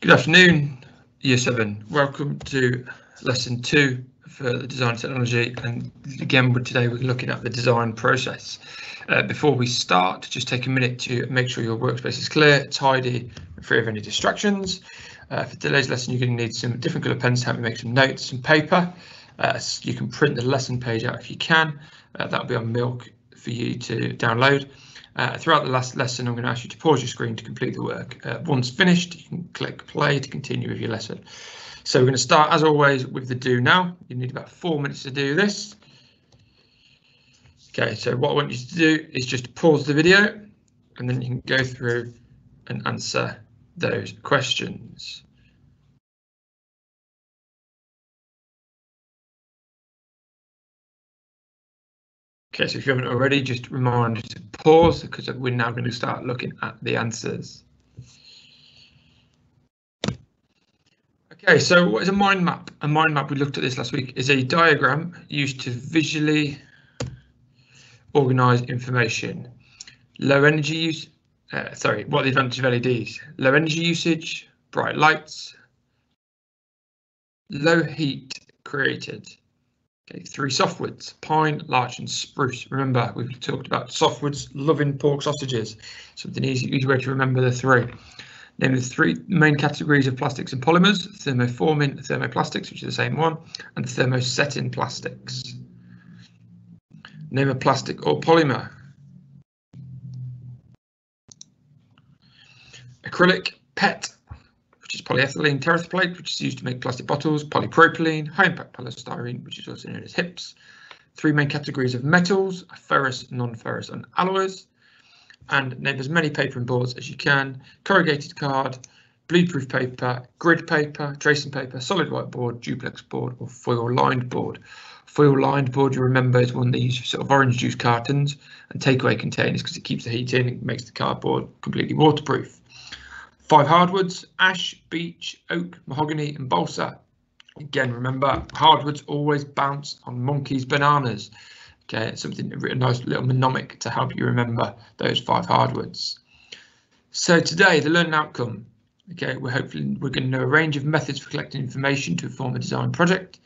Good afternoon, Year 7. Welcome to Lesson 2 for the design technology, and again today we're looking at the design process. Before we start, just take a minute to make sure your workspace is clear, tidy, and free of any distractions. For today's lesson, you're going to need some different colour pens to help you make some notes and paper. You can print the lesson page out if you can. That'll be on Milk for you to download. Throughout the last lesson, I'm going to ask you to pause your screen to complete the work. Once finished, you can click play to continue with your lesson. So we're going to start, as always, with the do now. You need about 4 minutes to do this. Okay, so what I want you to do is just pause the video, and then you can go through and answer those questions. Okay, so if you haven't already, just remind you to pause because we're now going to start looking at the answers. Okay, so what is a mind map? A mind map, we looked at this last week, is a diagram used to visually organise information. Low energy use, what are the advantages of LEDs? Low energy usage, bright lights, low heat created. Okay, 3 softwoods: pine, larch and spruce. Remember, we've talked about softwoods loving pork sausages. Something easy way to remember the 3. Name the 3 main categories of plastics and polymers: thermoforming, thermoplastics, which is the same one, and thermosetting plastics. Name a plastic or polymer. Acrylic, PET, which is polyethylene terephthalate, which is used to make plastic bottles, polypropylene, high impact polystyrene, which is also known as HIPS. 3 main categories of metals: ferrous, non-ferrous and alloys. And name as many paper and boards as you can: corrugated card, bleed-proof paper, grid paper, tracing paper, solid white board, duplex board or foil-lined board. Foil-lined board, you remember, is one they use for sort of orange juice cartons and takeaway containers because it keeps the heat in and makes the cardboard completely waterproof. 5 hardwoods: ash, beech, oak, mahogany and balsa. Again, remember, hardwoods always bounce on monkeys' bananas. Okay, it's something, a nice little mnemonic to help you remember those 5 hardwoods. So today, the learning outcome. Okay, we're going to know a range of methods for collecting information to inform a design project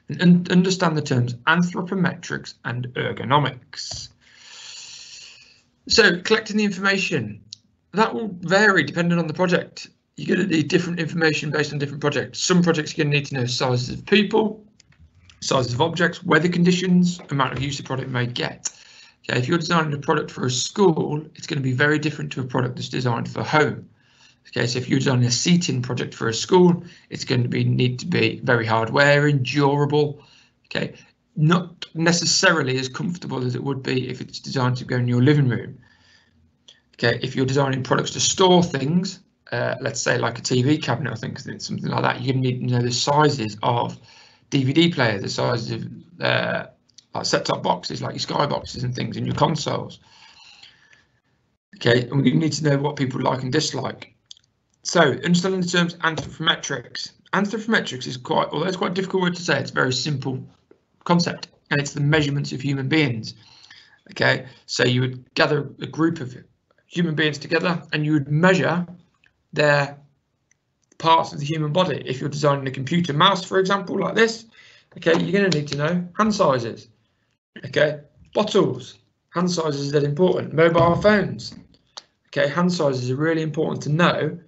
and understand the terms anthropometrics and ergonomics. So collecting the information. That will vary depending on the project. You're going to need different information based on different projects. Some projects you're going to need to know sizes of people, sizes of objects, weather conditions, amount of use the product may get. Okay, if you're designing a product for a school, it's going to be very different to a product that's designed for home. Okay, so if you're designing a seating project for a school, it's going to need to be very hard wearing, durable. Okay, not necessarily as comfortable as it would be if it's designed to go in your living room. Okay, if you're designing products to store things, let's say like a TV cabinet, I think something like that, you're going to need to know the sizes of DVD players, the sizes of like set-top boxes, like your skyboxes and things in your consoles. Okay, and we need to know what people like and dislike. So understanding the terms anthropometrics. Anthropometrics is although it's quite a difficult word to say, it's a very simple concept, and it's the measurements of human beings. Okay, so you would gather a group of human beings together and you would measure their parts of the human body. If you're designing a computer mouse, for example, like this, okay, you're going to need to know hand sizes. Okay, bottles, hand sizes is that important. Mobile phones, okay, hand sizes are really important to know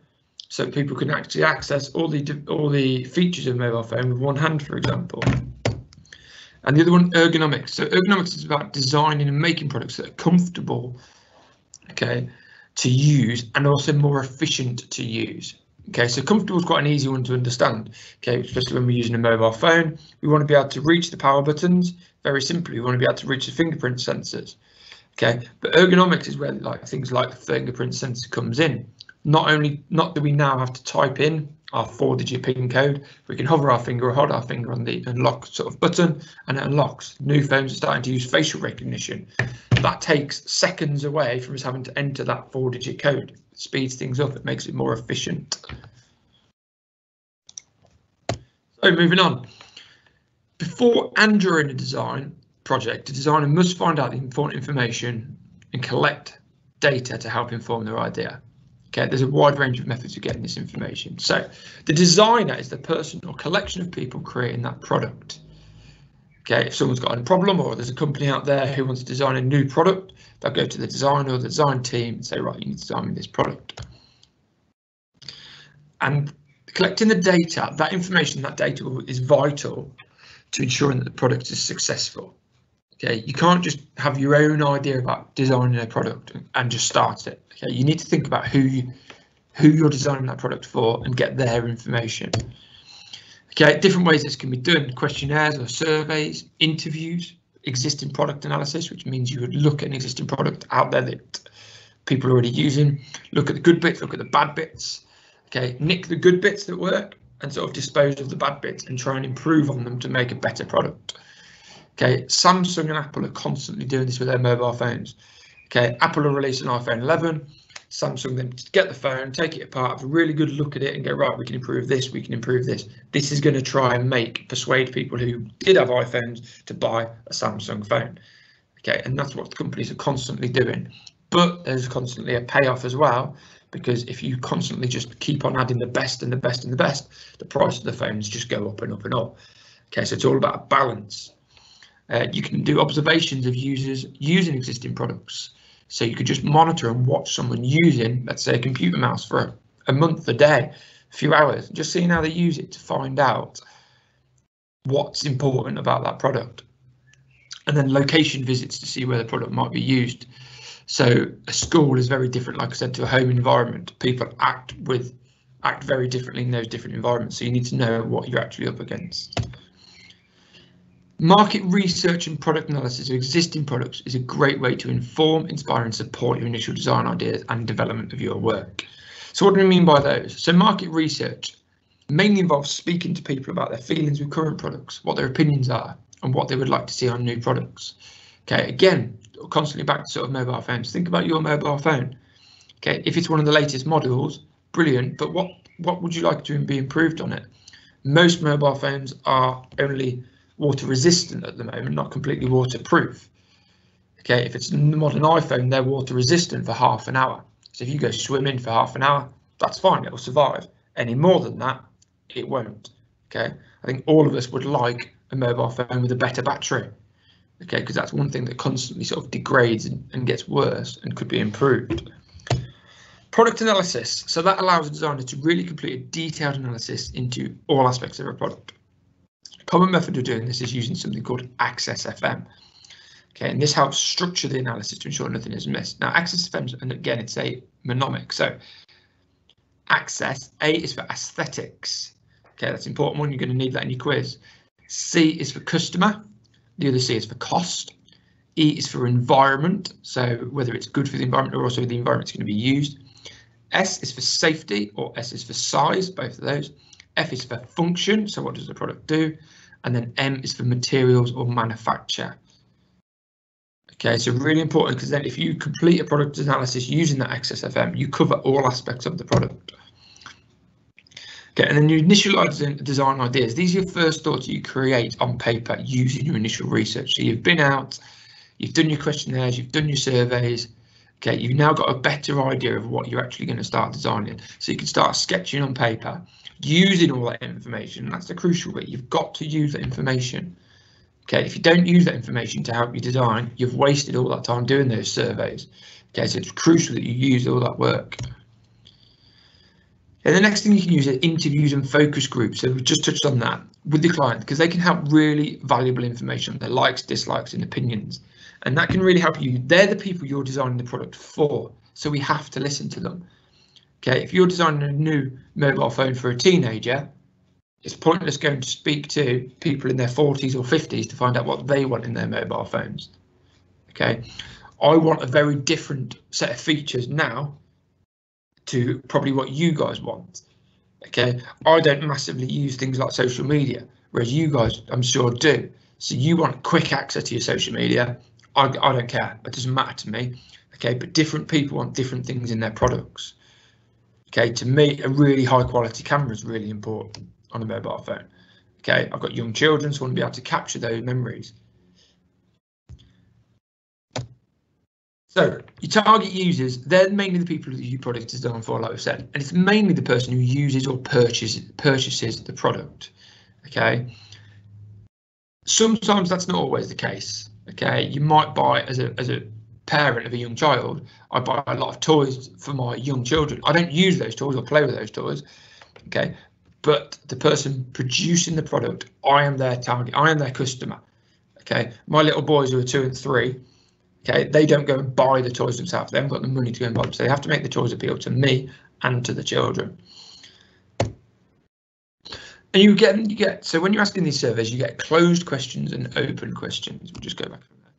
so people can actually access all the features of a mobile phone with one hand, for example. And the other one, ergonomics. So ergonomics is about designing and making products that are comfortable, okay, to use and also more efficient to use. Okay, so comfortable is quite an easy one to understand. Okay, especially when we're using a mobile phone, we want to be able to reach the power buttons. Very simply, we want to be able to reach the fingerprint sensors. Okay, but ergonomics is where things like the fingerprint sensor comes in. Not that we now have to type in our 4-digit PIN code, we can hover our finger or hold our finger on the unlock sort of button and it unlocks. New phones are starting to use facial recognition. That takes seconds away from us having to enter that 4-digit code. It speeds things up, it makes it more efficient. So moving on. Before and during a design project, the designer must find out the important information and collect data to help inform their idea. Okay, there's a wide range of methods of getting this information. So the designer is the person or collection of people creating that product. Okay, if someone's got a problem or there's a company out there who wants to design a new product, they'll go to the designer or the design team and say, right, you need to design me this product. And collecting the data, that information, that data is vital to ensuring that the product is successful. Okay, you can't just have your own idea about designing a product and just start it. Okay, you need to think about who you're designing that product for and get their information. Okay, different ways this can be done: questionnaires or surveys, interviews, existing product analysis, which means you would look at an existing product out there that people are already using, look at the good bits, look at the bad bits. Okay, nick the good bits that work and sort of dispose of the bad bits and try and improve on them to make a better product. Okay, Samsung and Apple are constantly doing this with their mobile phones. Okay, Apple will release an iPhone 11, Samsung then get the phone, take it apart, have a really good look at it and go, right, we can improve this, we can improve this. This is going to try and persuade people who did have iPhones to buy a Samsung phone. Okay, and that's what the companies are constantly doing. But there's constantly a payoff as well, because if you constantly just keep on adding the best and the best and the best, the price of the phones just go up and up and up. Okay, so it's all about balance. You can do observations of users using existing products. So you could just monitor and watch someone using, let's say, a computer mouse for a month, a day, a few hours, just seeing how they use it to find out what's important about that product. And then location visits to see where the product might be used. So a school is very different, like I said, to a home environment. People act very differently in those different environments. So you need to know what you're actually up against. Market research and product analysis of existing products is a great way to inform, inspire and support your initial design ideas and development of your work. So what do we mean by those? So market research mainly involves speaking to people about their feelings with current products, what their opinions are and what they would like to see on new products. Okay, again, constantly back to sort of mobile phones. Think about your mobile phone. Okay, if it's one of the latest models, brilliant, but what would you like to be improved on it? Most mobile phones are only water resistant at the moment, not completely waterproof. Okay, if it's a modern iPhone, they're water resistant for half an hour. So if you go swimming for half an hour, that's fine, it will survive. Any more than that, it won't. Okay, I think all of us would like a mobile phone with a better battery. Okay, because that's one thing that constantly sort of degrades and gets worse and could be improved. Product analysis. So that allows a designer to really complete a detailed analysis into all aspects of a product. A common method of doing this is using something called Access FM. Okay, and this helps structure the analysis to ensure nothing is missed. Now, Access FM, and again, it's a mnemonic. So Access, A is for aesthetics. Okay, that's an important one. You're going to need that in your quiz. C is for customer. The other C is for cost. E is for environment, so whether it's good for the environment or also the environment's going to be used. S is for safety, or S is for size, both of those. F is for function, so what does the product do? And then M is for materials or manufacture. Okay, so really important, because then if you complete a product analysis using that Access FM, you cover all aspects of the product. Okay, and then you initialize design ideas. These are your first thoughts you create on paper using your initial research. So you've been out, you've done your questionnaires, you've done your surveys. Okay, you've now got a better idea of what you're actually going to start designing. So you can start sketching on paper, using all that information. That's the crucial bit. You've got to use that information. Okay, if you don't use that information to help you design, you've wasted all that time doing those surveys. Okay, so it's crucial that you use all that work. And the next thing you can use is interviews and focus groups. So we've just touched on that with the client, because they can help really valuable information on their likes, dislikes and opinions. And that can really help you. They're the people you're designing the product for. So we have to listen to them. Okay, if you're designing a new mobile phone for a teenager, it's pointless going to speak to people in their 40s or 50s to find out what they want in their mobile phones. Okay, I want a very different set of features now to probably what you guys want. Okay, I don't massively use things like social media, whereas you guys, I'm sure, do. So you want quick access to your social media. I don't care, it doesn't matter to me. Okay, but different people want different things in their products. Okay, to me, a really high quality camera is really important on a mobile phone. Okay, I've got young children, so I want to be able to capture those memories. So your target users, they're mainly the people who your product is designed for, like we've said, and it's mainly the person who uses or purchases the product. Okay. Sometimes that's not always the case. Okay, you might buy as a parent of a young child. I buy a lot of toys for my young children. I don't use those toys or play with those toys. Okay, but the person producing the product, I am their target. I am their customer. Okay, my little boys who are 2 and 3. Okay, they don't go and buy the toys themselves. They haven't got the money to go and buy them, so they have to make the toys appeal to me and to the children. And you get so when you're asking these surveys, you get closed questions and open questions. We'll just go back from there.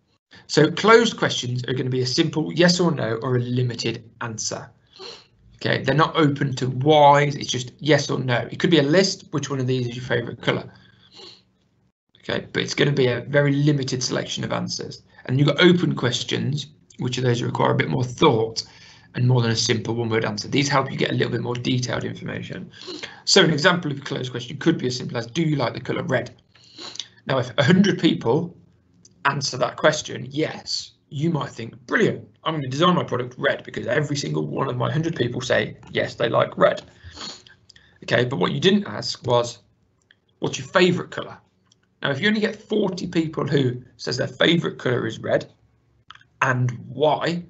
So closed questions are going to be a simple yes or no or a limited answer. Okay, they're not open to whys, it's just yes or no. It could be a list, which one of these is your favorite color? Okay, but it's going to be a very limited selection of answers. And you've got open questions, which are those that require a bit more thought and more than a simple one-word answer. These help you get a little bit more detailed information. So an example of a closed question could be as simple as, do you like the colour red? Now, if 100 people answer that question, yes, you might think, brilliant, I'm going to design my product red because every single one of my 100 people say, yes, they like red. Okay, but what you didn't ask was, what's your favourite colour? Now, if you only get 40 people who says their favourite colour is red and why,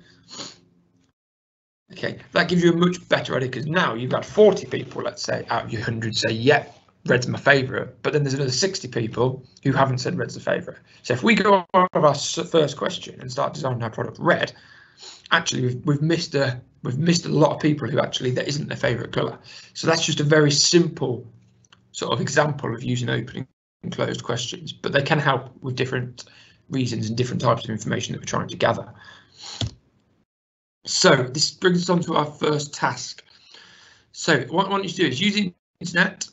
okay, that gives you a much better idea because now you've got 40 people, let's say, out of your 100 say, yeah, red's my favourite, but then there's another 60 people who haven't said red's the favourite. So if we go on our first question and start designing our product red, actually we've missed a lot of people who actually that isn't their favourite colour. So that's just a very simple sort of example of using open and closed questions, but they can help with different reasons and different types of information that we're trying to gather. So this brings us on to our first task. So what I want you to do is use the internet,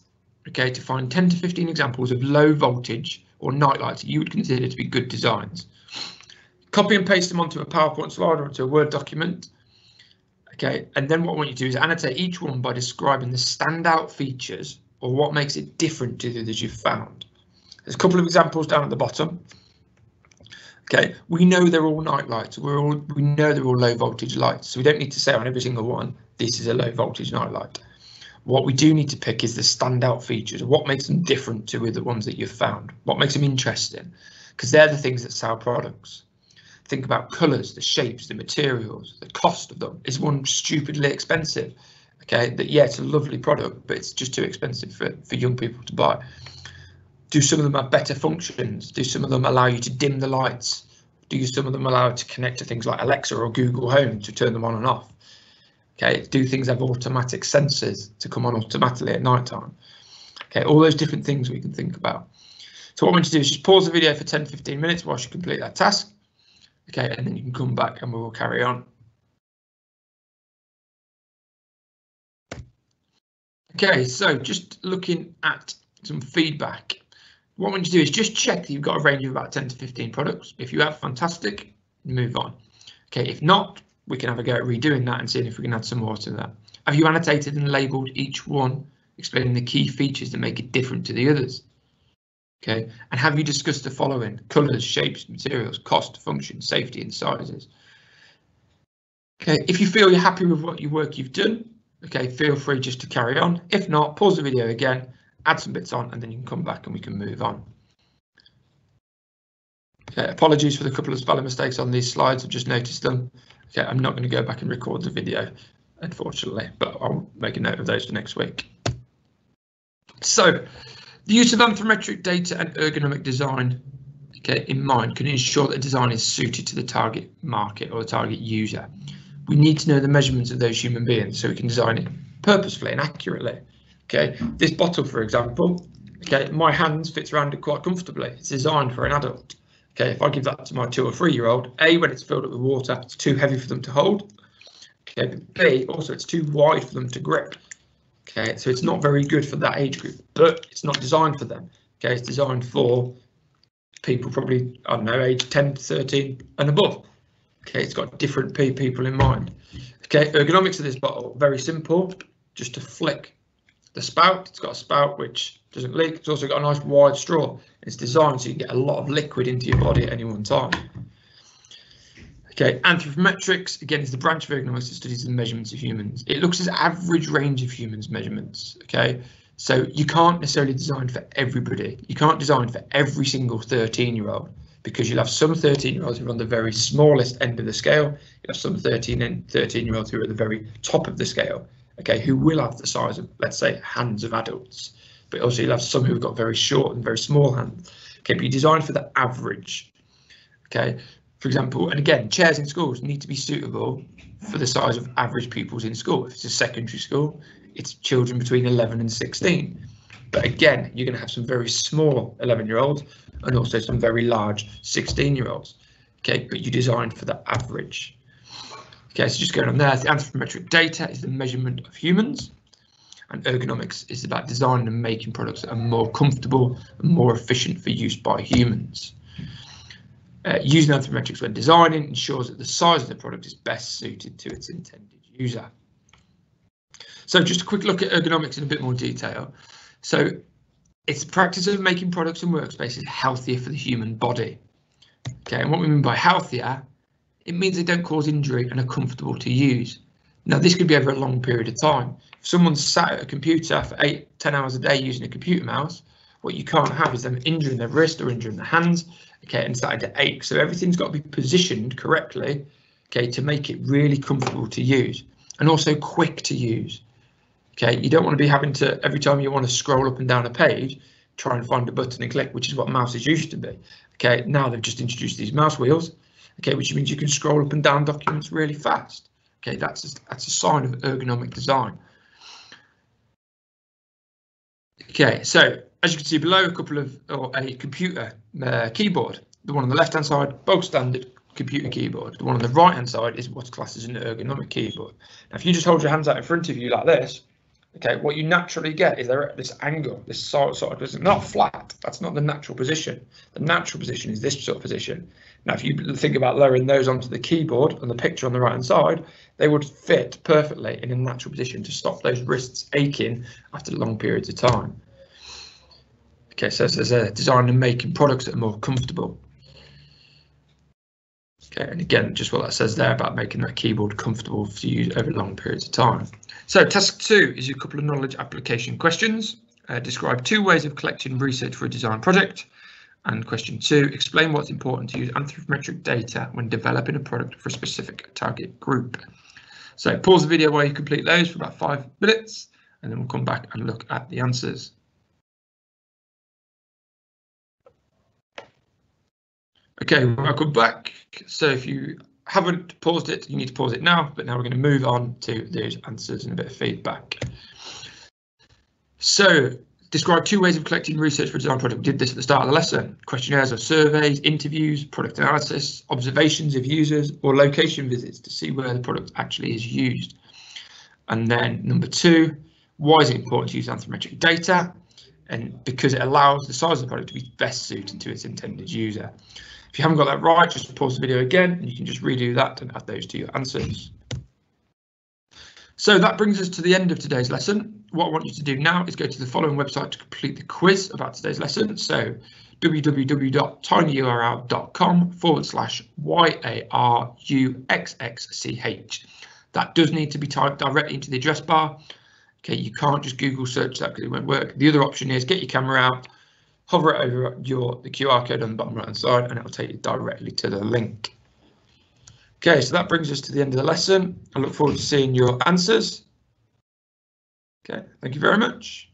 okay, to find 10 to 15 examples of low voltage or night lights that you would consider to be good designs. Copy and paste them onto a PowerPoint slide or onto a Word document. Okay, and then what I want you to do is annotate each one by describing the standout features or what makes it different to the others you've found. There's a couple of examples down at the bottom. Okay, we know they're all night lights. We know they're all low voltage lights, so we don't need to say on every single one, this is a low voltage night light. What we do need to pick is the standout features, what makes them different to the ones that you've found, what makes them interesting, because they're the things that sell products. Think about colours, the shapes, the materials, the cost of them. Is one stupidly expensive? Okay, that yeah, it's a lovely product, but it's just too expensive for young people to buy. Do some of them have better functions? Do some of them allow you to dim the lights? Do some of them allow you to connect to things like Alexa or Google Home to turn them on and off? Okay, do things have automatic sensors to come on automatically at night time? Okay, all those different things we can think about. So what I want you to do is just pause the video for 10-15 minutes whilst you complete that task. Okay, and then you can come back and we will carry on. Okay, so just looking at some feedback. What I want you to do is just check that you've got a range of about 10 to 15 products. If you have, fantastic, move on. Okay, if not, we can have a go at redoing that and seeing if we can add some more to that. Have you annotated and labelled each one, explaining the key features that make it different to the others? Okay, and have you discussed the following: colours, shapes, materials, cost, function, safety and sizes? Okay, if you feel you're happy with what work you've done, okay, feel free just to carry on. If not, pause the video again, add some bits on, and then you can come back and we can move on. Okay, apologies for the couple of spelling mistakes on these slides, I've just noticed them. Okay, I'm not going to go back and record the video, unfortunately, but I'll make a note of those for next week. So, the use of anthropometric data and ergonomic design, okay, in mind can ensure that design is suited to the target market or the target user. We need to know the measurements of those human beings so we can design it purposefully and accurately. Okay, this bottle, for example, okay, my hands fits around it quite comfortably. It's designed for an adult. Okay, if I give that to my 2 or 3 year old, A, when it's filled up with water, it's too heavy for them to hold. Okay, but B, also it's too wide for them to grip. Okay, so it's not very good for that age group, but it's not designed for them. Okay, it's designed for people probably, I don't know, age 10 to 13 and above. Okay, it's got different people in mind. Okay, ergonomics of this bottle, very simple, just to flick the spout. It's got a spout which doesn't leak. It's also got a nice wide straw. It's designed so you can get a lot of liquid into your body at any one time. Okay, anthropometrics, again, is the branch of ergonomics that studies the measurements of humans. It looks at the average range of humans' measurements, okay? So you can't necessarily design for everybody. You can't design for every single 13-year-old because you'll have some 13-year-olds who are on the very smallest end of the scale. You'll have some 13-year-olds who are at the very top of the scale, okay, who will have the size of, let's say, hands of adults. But also you'll have some who've got very short and very small hands. Okay, but you design for the average, okay? For example, and again, chairs in schools need to be suitable for the size of average pupils in school. If it's a secondary school, it's children between 11 and 16. But again, you're going to have some very small 11-year-olds and also some very large 16-year-olds. Okay, but you design for the average. Okay, so just going on there, the anthropometric data is the measurement of humans, and ergonomics is about designing and making products that are more comfortable and more efficient for use by humans. Using anthropometrics when designing ensures that the size of the product is best suited to its intended user. So just a quick look at ergonomics in a bit more detail. So it's the practice of making products and workspaces healthier for the human body. Okay, and what we mean by healthier, it means they don't cause injury and are comfortable to use. Now, this could be over a long period of time. If someone's sat at a computer for 8-10 hours a day using a computer mouse, what you can't have is them injuring their wrist or injuring their hands, okay, and starting to ache. So everything's got to be positioned correctly, okay, to make it really comfortable to use and also quick to use. Okay, you don't want to be having to, every time you want to scroll up and down a page, try and find a button and click, which is what mouses used to be. Okay, now they've just introduced these mouse wheels, okay, which means you can scroll up and down documents really fast. Okay, that's a sign of ergonomic design. Okay, so as you can see below, a computer keyboard. The one on the left-hand side, bog standard computer keyboard. The one on the right-hand side is what's classed as an ergonomic keyboard. Now, if you just hold your hands out in front of you like this, okay, what you naturally get is they're at this angle, this sort of position, not flat. That's not the natural position. The natural position is this sort of position. Now, if you think about lowering those onto the keyboard and the picture on the right-hand side, they would fit perfectly in a natural position to stop those wrists aching after long periods of time. Okay, so there's a design and making products that are more comfortable. Okay, and again, just what that says there about making that keyboard comfortable to use over long periods of time. So task 2 is a couple of knowledge application questions. Describe 2 ways of collecting research for a design project. And question 2, explain what's important to use anthropometric data when developing a product for a specific target group. So pause the video while you complete those for about 5 minutes, and then we'll come back and look at the answers. Okay, welcome back. So if you haven't paused it, you need to pause it now, but now we're going to move on to those answers and a bit of feedback. So describe 2 ways of collecting research for a design project. We did this at the start of the lesson. Questionnaires or surveys, interviews, product analysis, observations of users, or location visits to see where the product actually is used. And then number 2, why is it important to use anthropometric data? And because it allows the size of the product to be best suited to its intended user. If you haven't got that right, just pause the video again and you can just redo that and add those to your answers. So that brings us to the end of today's lesson. What I want you to do now is go to the following website to complete the quiz about today's lesson. So www.tinyurl.com/YARUXXCH. That does need to be typed directly into the address bar. Okay, you can't just Google search that because it won't work. The other option is get your camera out, hover it over the QR code on the bottom right hand side, and it will take you directly to the link. Okay, so that brings us to the end of the lesson. I look forward to seeing your answers. Okay, thank you very much.